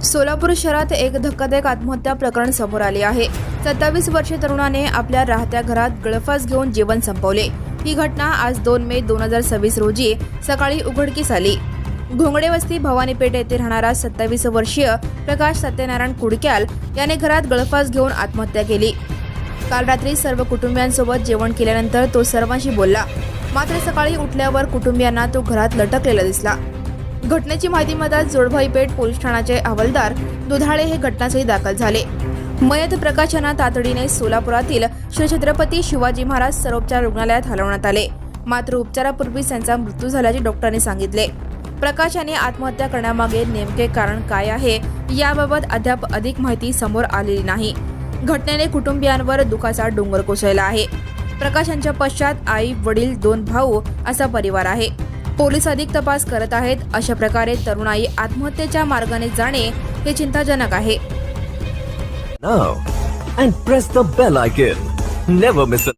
सोलापूर शहरात एक धक्कादायक आत्महत्या प्रकरण समोर आले आहे। 27 वर्षीय तरुणाने आपल्या राहत्या घरात गळफास घेऊन जीवन संपवले। ही घटना आज 2 मे 2026 रोजी सकाळी उघडकीस आली। घोंगडे वस्ती भवानीपेठ येथे राहणारा 27 वर्षीय प्रकाश सत्यनारायण कुडक्याल याने घरात गळफास घेऊन आत्महत्या केली। काल रात्री सर्व कुटुंबियांसोबत जेवण केल्यानंतर तो सर्वांशी बोलला, मात्र सकाळी उठल्यावर कुटुंबियांना तो घरात लटकलेला दिसला। घटनेची माहिती मिळताच जोडभाईपेठ पोलीस ठाण्याचे हवालदार दुधाळे हे घटनास्थळी दाखल झाले। मयत प्रकाश यांना तातडीने सोलापुरातील श्री छत्रपती शिवाजी महाराज सर्वोपचार रुग्णालयात हलवण्यात आले, मात्र उपचारापूर्वीच त्यांचा मृत्यू झाल्याचे डॉक्टरांनी सांगितले। प्रकाश यांनी आत्महत्या करण्यामागे नेमके कारण काय आहे याबाबत अद्याप अधिक माहिती समोर आलेली नाही। घटनेने कुटुंबियांवर दुःखाचा डोंगर कोसळला आहे। प्रकाश यांच्या पश्चात आई, वडील, 2 भाऊ असा परिवार आहे। पोलीस अधिक तपास करत आहेत। अशा प्रकारे तरुणाई आत्महत्येच्या मार्गाने जाणे हे चिंताजनक आहे। Now and press the bell icon. Never miss a